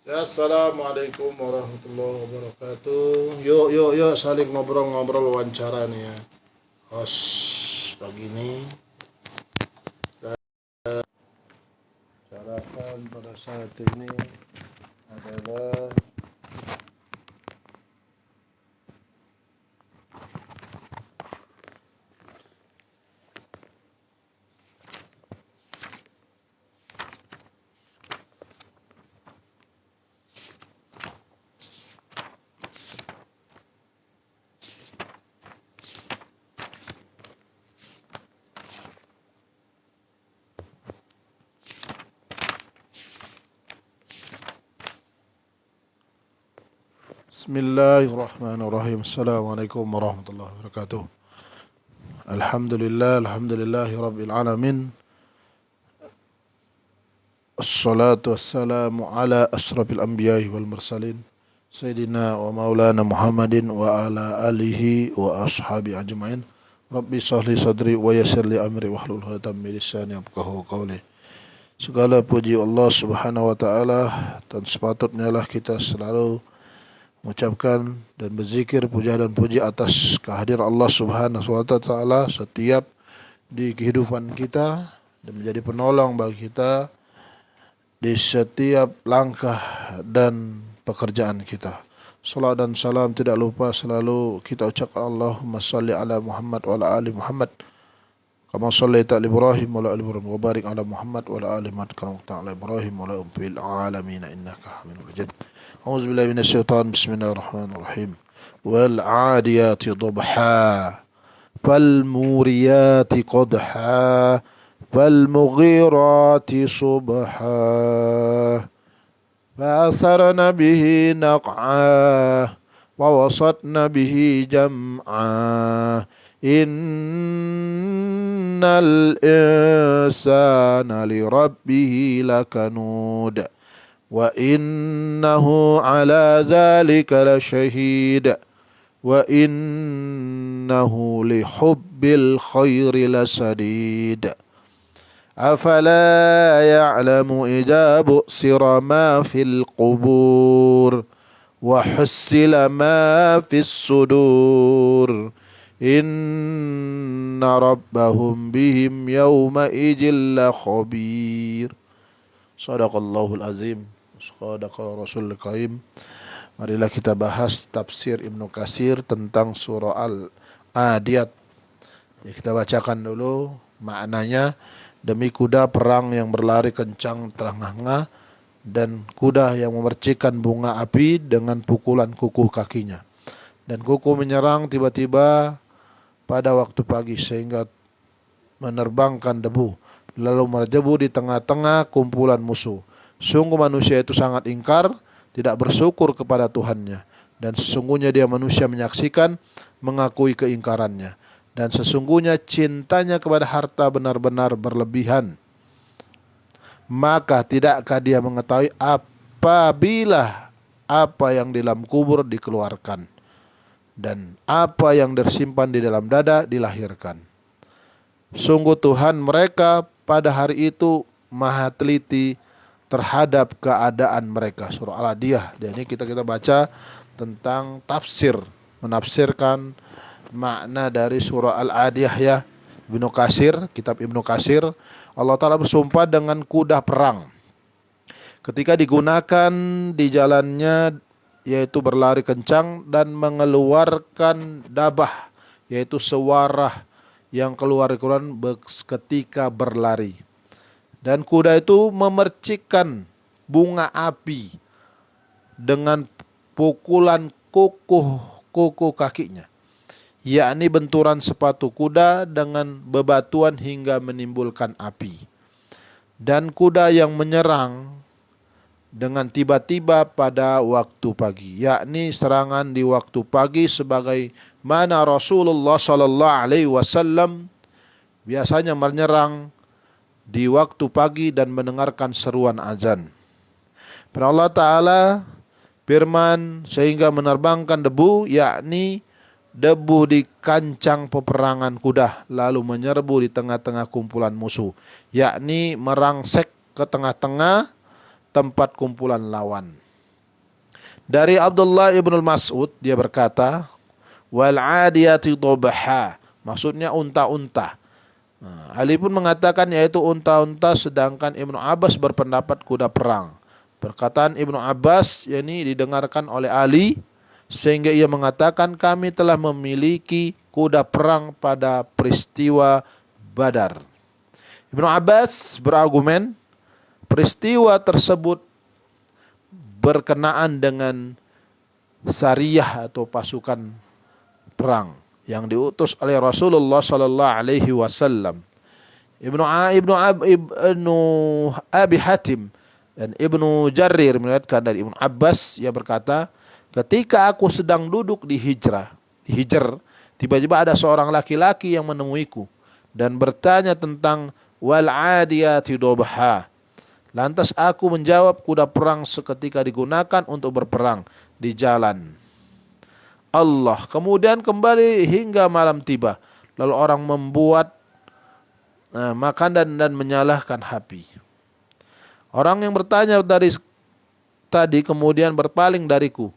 Assalamualaikum warahmatullahi wabarakatuh. Yuk saling ngobrol-ngobrol wawancara nih ya. Host pagi ini bicarakan pada saat ini adalah Bismillahirrahmanirrahim. Assalamualaikum warahmatullahi wabarakatuh. Alhamdulillahi rabbil alamin. Assalatu wassalamu ala asrafil anbiya'i wal mursalin Sayyidina wa maulana Muhammadin wa ala alihi wa ashabi ajma'in. Rabbi sahli sadri wa yassir li amri wahlul 'uqdatam min lisani yafqahu qawli. Segala puji Allah Subhanahu wa taala, dan sepatutnya lah kita selalu mengucapkan dan berzikir puja dan puji atas kehadiran Allah Subhanahu wa taala setiap di kehidupan kita dan menjadi penolong bagi kita di setiap langkah dan pekerjaan kita. Salat dan salam tidak lupa selalu kita ucapkan Allahumma salli ala Muhammad wa ala ali Muhammad kama sallaita ala Ibrahim wa ala ali Ibrahim wa barik ala Muhammad wa ala ali Muhammad kama barakta ala Ibrahim wa ala fil alamin innaka Hamidum Majid. A'udzu billahi minasyaitonir bismillahirrahmanirrahim. Wal 'adiyati dhabha fal muriyati qadha فالمغيرات صبحا فأثرن به نقعا ووسطن به جمعا إن الإنسان لربه لكنود وإنه على ذلك لشهيد وإنه لحب الخير لشديد أفلا يعلم إذا بؤسر ما في القبور وحصل ما في الصدور إن ربهم بهم يومئذ لخبير. Sadaqallahul azim. Sadaqal Rasul Karim. Marilah kita bahas tafsir Ibnu Katsir tentang surah Al-Adiyat. Kita bacakan dulu maknanya. Demi kuda perang yang berlari kencang terengah-engah dan kuda yang memercikkan bunga api dengan pukulan kuku kakinya. Dan kuku menyerang tiba-tiba pada waktu pagi sehingga menerbangkan debu, lalu merjebu di tengah-tengah kumpulan musuh. Sungguh manusia itu sangat ingkar, tidak bersyukur kepada Tuhannya. Dan sesungguhnya dia manusia menyaksikan, mengakui keingkarannya. Dan sesungguhnya cintanya kepada harta benar-benar berlebihan. Maka tidakkah dia mengetahui apabila apa yang di dalam kubur dikeluarkan dan apa yang tersimpan di dalam dada dilahirkan. Sungguh Tuhan mereka pada hari itu maha teliti terhadap keadaan mereka. Surah Al-Adiyah. Dan ini kita baca tentang tafsir, menafsirkan makna dari surah Al-Adiyah ya. Ibnu Katsir, kitab Ibnu Katsir, Allah Ta'ala bersumpah dengan kuda perang ketika digunakan di jalannya, yaitu berlari kencang dan mengeluarkan dabah, yaitu suara yang keluar ketika berlari. Dan kuda itu memercikkan bunga api dengan pukulan kuku kakinya, yakni benturan sepatu kuda dengan bebatuan hingga menimbulkan api. Dan kuda yang menyerang dengan tiba-tiba pada waktu pagi, yakni serangan di waktu pagi, sebagai mana Rasulullah sallallahu alaihi wasallam biasanya menyerang di waktu pagi dan mendengarkan seruan azan. Allah Ta'ala firman sehingga menerbangkan debu, yakni debu di kancang peperangan kuda, lalu menyerbu di tengah-tengah kumpulan musuh, yakni merangsek ke tengah-tengah tempat kumpulan lawan. Dari Abdullah ibn Mas'ud dia berkata, wal adiyati dhabha, maksudnya unta-unta. Nah, Ali pun mengatakan yaitu unta-unta, sedangkan Ibnu Abbas berpendapat kuda perang. Perkataan Ibnu Abbas ini didengarkan oleh Ali sehingga ia mengatakan kami telah memiliki kuda perang pada peristiwa Badar. Ibnu Abbas berargumen peristiwa tersebut berkenaan dengan sariyah atau pasukan perang yang diutus oleh Rasulullah sallallahu alaihi wasallam. Ibnu Abi Hatim dan Ibnu Jarir meriwayatkan dari Ibnu Abbas, ia berkata, ketika aku sedang duduk di Hijr, tiba-tiba ada seorang laki-laki yang menemuiku dan bertanya tentang wal adiyati dhabha. Lantas aku menjawab, kuda perang seketika digunakan untuk berperang di jalan Allah. Kemudian kembali hingga malam tiba. Lalu orang membuat makanan dan menyalakan api. Orang yang bertanya dari tadi kemudian berpaling dariku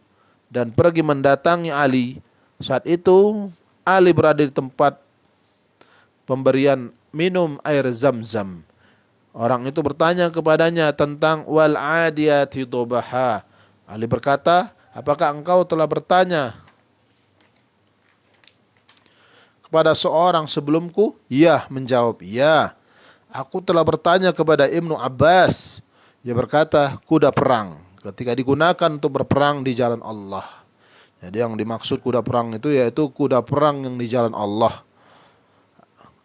dan pergi mendatangi Ali. Saat itu Ali berada di tempat pemberian minum air Zam-Zam. Orang itu bertanya kepadanya tentang wal adiyati dhabha. Ali berkata, apakah engkau telah bertanya kepada seorang sebelumku? Ya, menjawab, ya. Aku telah bertanya kepada Ibnu Abbas. Dia berkata, kuda perang ketika digunakan untuk berperang di jalan Allah. Jadi yang dimaksud kuda perang itu yaitu kuda perang yang di jalan Allah.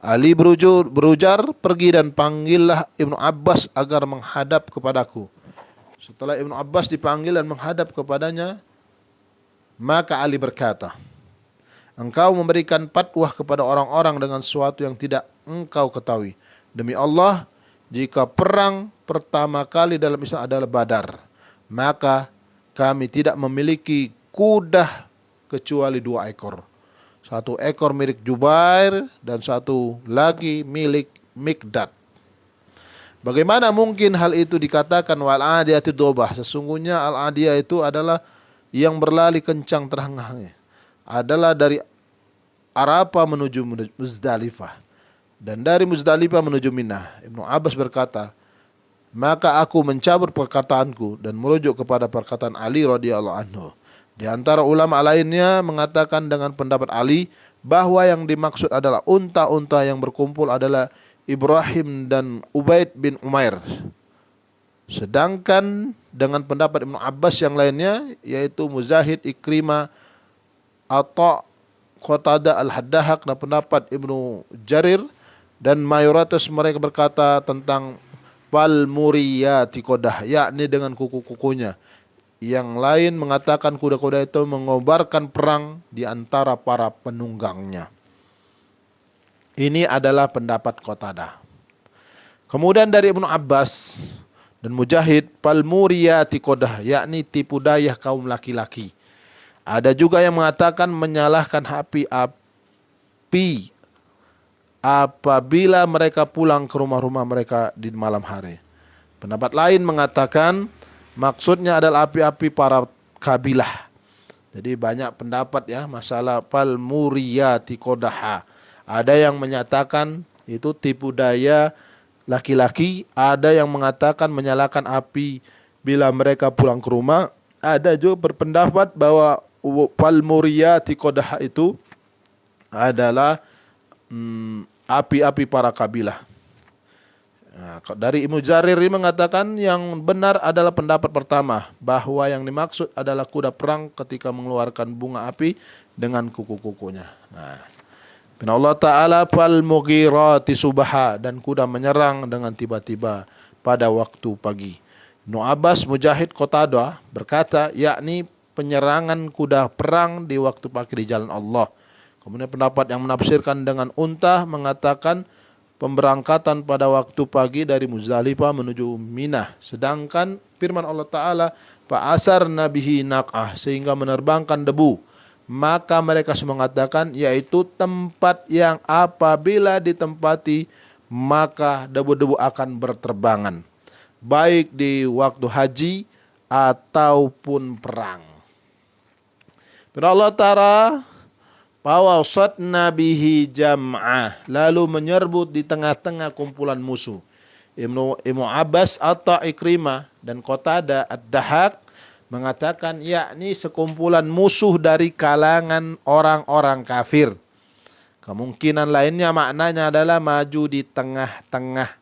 Ali berujar, pergi dan panggillah Ibnu Abbas agar menghadap kepadaku. Setelah Ibnu Abbas dipanggil dan menghadap kepadanya, maka Ali berkata, engkau memberikan fatwa kepada orang-orang dengan sesuatu yang tidak engkau ketahui. Demi Allah, jika perang pertama kali dalam Islam adalah Badar, maka kami tidak memiliki kuda kecuali 2 ekor. 1 ekor milik Jubair dan 1 lagi milik Mikdad. Bagaimana mungkin hal itu dikatakan wal adiyati dhabha? Sesungguhnya al adiyah itu adalah yang berlari kencang terengah-engah. Adalah dari Arafah menuju Muzdalifah dan dari Muzdalifah menuju Mina. Ibnu Abbas berkata, maka aku mencabut perkataanku dan merujuk kepada perkataan Ali radhiyallahu anhu. Di antara ulama lainnya mengatakan dengan pendapat Ali bahwa yang dimaksud adalah unta-unta yang berkumpul adalah Ibrahim dan Ubaid bin Umair. Sedangkan dengan pendapat Ibnu Abbas yang lainnya yaitu Mujahid, Ikrimah, Atha, Qatadah, Al-Haddahak dan pendapat Ibnu Jarir, dan mayoritas mereka berkata tentang wal muriyati qadah, yakni dengan kuku-kukunya. Yang lain mengatakan kuda-kuda itu mengobarkan perang di antara para penunggangnya. Ini adalah pendapat Qatadah. Kemudian dari Ibnu Abbas dan Mujahid, wal muriyati qadah, yakni tipu daya kaum laki-laki. Ada juga yang mengatakan menyalahkan api apabila mereka pulang ke rumah-rumah mereka di malam hari. Pendapat lain mengatakan maksudnya adalah api-api para kabilah. Jadi banyak pendapat ya masalah fal muriyati qadaha. Ada yang menyatakan itu tipu daya laki-laki, ada yang mengatakan menyalakan api bila mereka pulang ke rumah. Ada juga berpendapat bahwa fal muriyati qadaha itu adalah api-api para kabilah. Nah, dari Ibnu Jarir mengatakan yang benar adalah pendapat pertama, bahwa yang dimaksud adalah kuda perang ketika mengeluarkan bunga api dengan kuku-kukunya. Nah, Allah Ta'ala fal mughirati subha, dan kuda menyerang dengan tiba-tiba pada waktu pagi. Ibnu Abbas, Mujahid, Qatadah berkata yakni penyerangan kuda perang di waktu pagi di jalan Allah. Kemudian pendapat yang menafsirkan dengan unta mengatakan pemberangkatan pada waktu pagi dari Muzdalifah menuju Mina. Sedangkan firman Allah Ta'ala fa'asar nabihi naqah, sehingga menerbangkan debu. Maka mereka mengatakan yaitu tempat yang apabila ditempati maka debu-debu akan berterbangan, baik di waktu haji ataupun perang. Firman Allah Ta'ala, fawasatna bihi jam'ah, lalu menyerbu di tengah-tengah kumpulan musuh. Ibnu Abbas atau Ikrimah dan Qatada ad-Dahak mengatakan yakni sekumpulan musuh dari kalangan orang-orang kafir. Kemungkinan lainnya maknanya adalah maju di tengah-tengah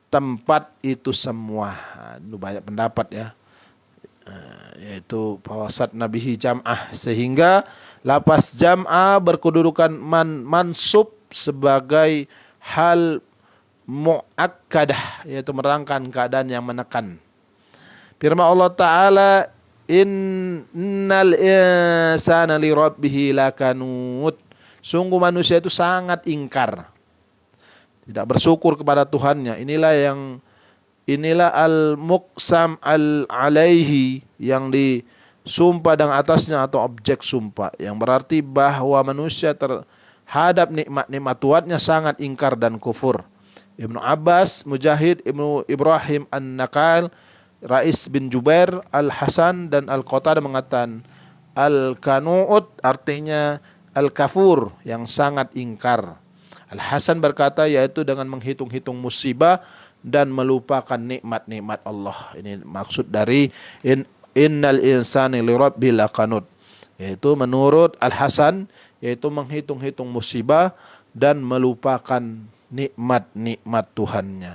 tempat itu semua. Itu banyak pendapat ya. Yaitu fawasat nabihi jam'ah, sehingga lapas jam'ah berkedudukan mansub sebagai hal muakkadah, yaitu merangkan keadaan yang menekan. Firman Allah Ta'ala, innal insana li rabbih lakanut, sungguh manusia itu sangat ingkar, tidak bersyukur kepada Tuhannya. Inilah al-muqsam al-alaihi, yang disumpah dengan atasnya atau objek sumpah, yang berarti bahwa manusia terhadap nikmat-nikmat Tuhannya sangat ingkar dan kufur. Ibnu Abbas, Mujahid, Ibnu Ibrahim An-Naqal, Rais bin Jubair, Al-Hasan dan Al-Qatada mengatakan al-kanu'ut artinya al-kafur, yang sangat ingkar. Al-Hasan berkata yaitu dengan menghitung-hitung musibah dan melupakan nikmat-nikmat Allah. Ini maksud dari innal insani li rabbil lakanut, yaitu menurut Al-Hasan yaitu menghitung-hitung musibah dan melupakan nikmat-nikmat Tuhannya.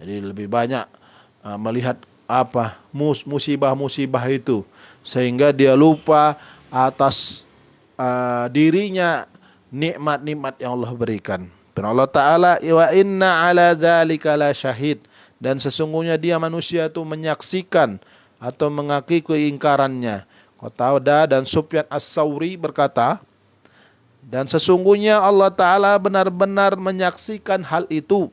Jadi lebih banyak melihat musibah-musibah itu, sehingga dia lupa atas dirinya nikmat-nikmat yang Allah berikan. Dan Allah Ta'ala, wa inna ala dzalika la syahid, dan sesungguhnya dia manusia itu menyaksikan atau mengakui keingkarannya. Qatada dan Sufyan As-Tsauri berkata, dan sesungguhnya Allah Ta'ala benar-benar menyaksikan hal itu.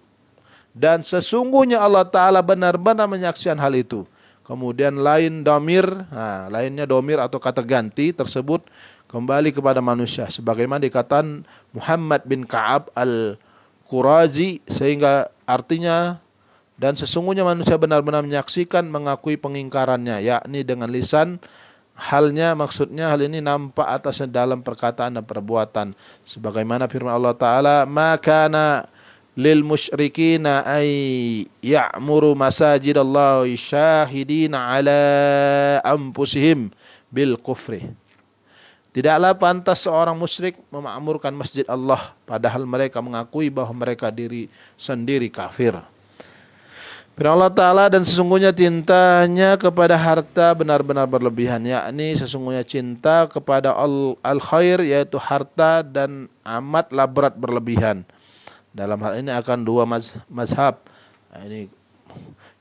Dan sesungguhnya Allah Ta'ala benar-benar menyaksikan hal itu. Kemudian lainnya domir atau kata ganti tersebut kembali kepada manusia. Sebagaimana dikatakan Muhammad bin Ka'ab al-Qurazi, sehingga artinya dan sesungguhnya manusia benar-benar menyaksikan, mengakui pengingkarannya, yakni dengan lisan. Halnya maksudnya hal ini nampak atasnya dalam perkataan dan perbuatan. Sebagaimana firman Allah Ta'ala, makana lil musyrikina ay ya'muru masajidallahi syahidina ala anfusihim bil kufri. Tidaklah pantas seorang musyrik memakmurkan masjid Allah padahal mereka mengakui bahwa mereka diri sendiri kafir. Firman Allah Ta'ala, dan sesungguhnya cintanya kepada harta benar-benar berlebihan, yakni sesungguhnya cinta kepada al-khair, yaitu harta, dan amatlah berat berlebihan. Dalam hal ini akan dua mazhab. Ini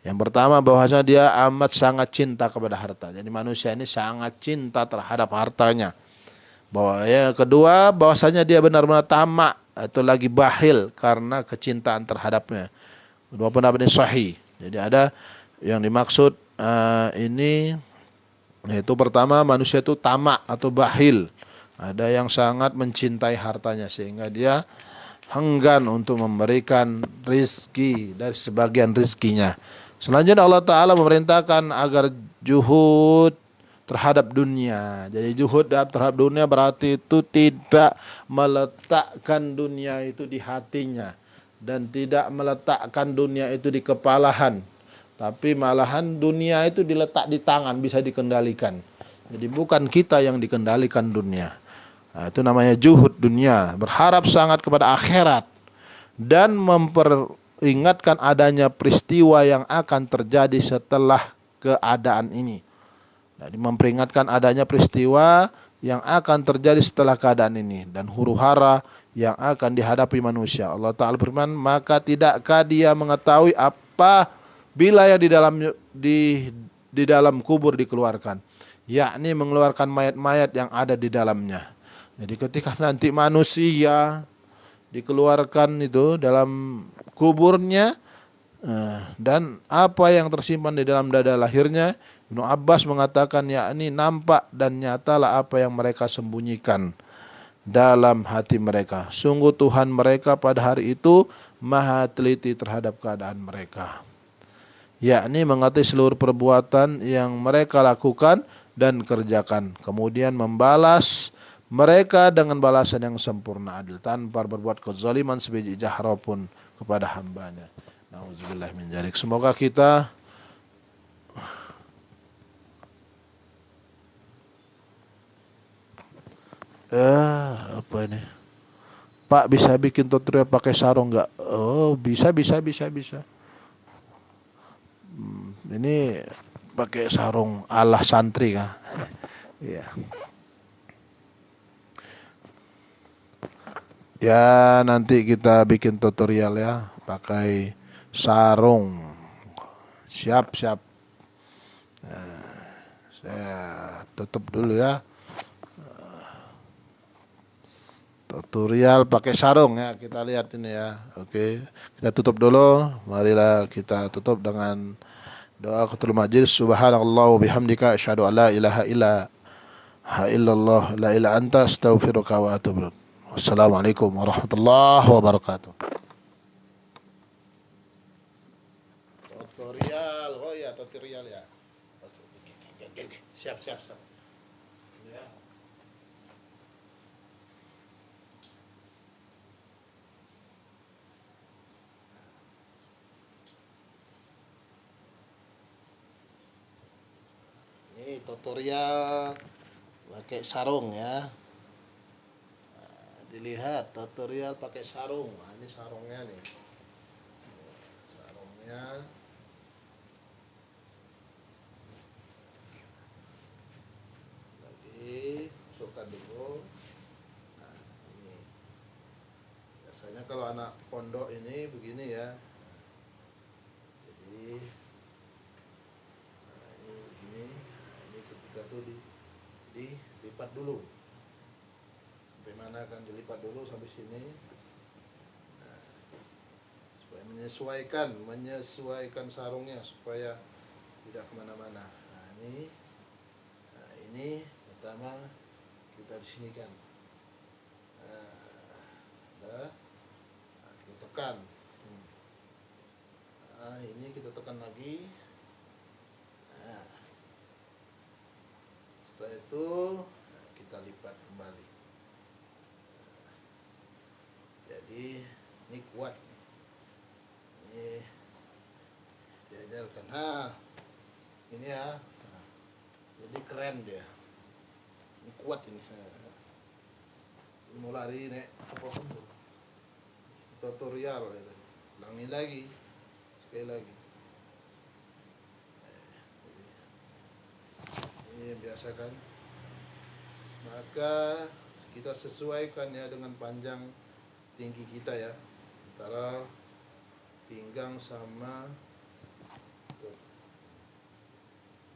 yang pertama bahwasanya dia amat sangat cinta kepada harta. Jadi manusia ini sangat cinta terhadap hartanya. Yang kedua bahwasanya dia benar-benar tamak atau lagi bakhil karena kecintaan terhadapnya. Dua pendapat ini sahih. Jadi ada yang dimaksud ini, yaitu pertama manusia itu tamak atau bakhil. Ada yang sangat mencintai hartanya sehingga dia enggan untuk memberikan rizki dari sebagian rizkinya. Selanjutnya Allah Ta'ala memerintahkan agar juhud terhadap dunia. Jadi juhud terhadap dunia berarti itu tidak meletakkan dunia itu di hatinya dan tidak meletakkan dunia itu di kepalahan, tapi malahan dunia itu diletak di tangan, bisa dikendalikan. Jadi bukan kita yang dikendalikan dunia. Nah, itu namanya juhud dunia, berharap sangat kepada akhirat dan memperingatkan adanya peristiwa yang akan terjadi setelah keadaan ini. Jadi memperingatkan adanya peristiwa yang akan terjadi setelah keadaan ini dan huru-hara yang akan dihadapi manusia. Allah Ta'ala berfirman, maka tidakkah dia mengetahui apa bila yang di dalam kubur dikeluarkan, yakni mengeluarkan mayat-mayat yang ada di dalamnya. Jadi ketika nanti manusia dikeluarkan itu dalam kuburnya, dan apa yang tersimpan di dalam dada lahirnya, Ibnu Abbas mengatakan yakni nampak dan nyatalah apa yang mereka sembunyikan dalam hati mereka. Sungguh Tuhan mereka pada hari itu maha teliti terhadap keadaan mereka, yakni mengerti seluruh perbuatan yang mereka lakukan dan kerjakan. Kemudian membalas mereka dengan balasan yang sempurna adil tanpa berbuat kezaliman sebiji jahra pun kepada hambanya. Nauzubillah min dzalik. Semoga kita apa ini? Pak, bisa bikin tutorial pakai sarung nggak? Oh, bisa. Ini pakai sarung ala santri kah? Iya. Ya, nanti kita bikin tutorial ya, pakai sarung. Siap. Saya tutup dulu ya. Tutorial pakai sarung ya, kita lihat ini ya. Oke, kita tutup dulu. Marilah kita tutup dengan doa Qatul Majlis. Subhanallah wa bihamdika asyhadu an la ilaha illallah la ilaha anta astaghfiruka wa atubu ilaik. Wassalamualaikum warahmatullahi wabarakatuh. Tutorial, oh ya tutorial ya. Oke. Siap. Ya. Ini tutorial pakai sarung ya. Dilihat tutorial pakai sarung. Nah, ini sarungnya nih. Sarungnya. Lagi masukkan dulu. Nah, ini. Biasanya kalau anak pondok ini begini ya. Jadi nah, ini begini. Nah, ini ketika tuh dilipat dulu. Bagaimana akan dilipat dulu sampai sini. Nah, supaya menyesuaikan sarungnya supaya tidak kemana-mana. Nah ini pertama kita di sini kan. Nah, kita tekan. Nah, ini kita tekan lagi. Nah, setelah itu kita lipat kembali. Jadi ini kuat. Ini diajarkan. Nah, ini ya. Nah, jadi keren dia. Ini kuat ini. Ini mau lari nek apa pun. Tutorial ya. Ulangi lagi. Sekali lagi. Ini yang biasa kan. Maka kita sesuaikan ya dengan panjang tinggi kita ya, antara pinggang sama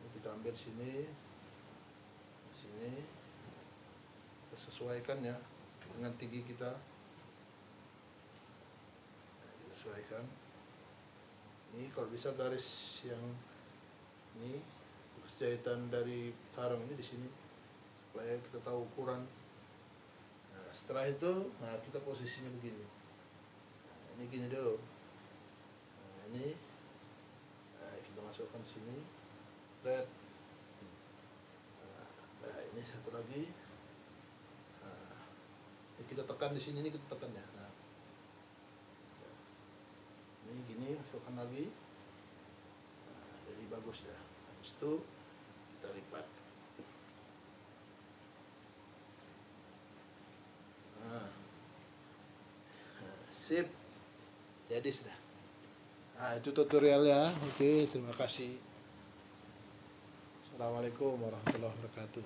ini kita ambil sini kita sesuaikan ya dengan tinggi kita. Sesuaikan. Ini kalau bisa garis yang ini jahitan dari sarung ini di sini supaya kita tahu ukuran. Nah, setelah itu, nah kita posisinya begini. Nah, ini gini dulu. Nah, ini kita masukkan sini. Thread. Nah, ini satu lagi. Nah, ini kita tekan di sini, ini kita tekan ya. Nah, ini gini, masukkan lagi. Nah, jadi bagus ya. Habis itu kita lipat. Sip, jadi sudah. Nah, itu tutorialnya. Oke, terima kasih. Assalamualaikum warahmatullahi wabarakatuh.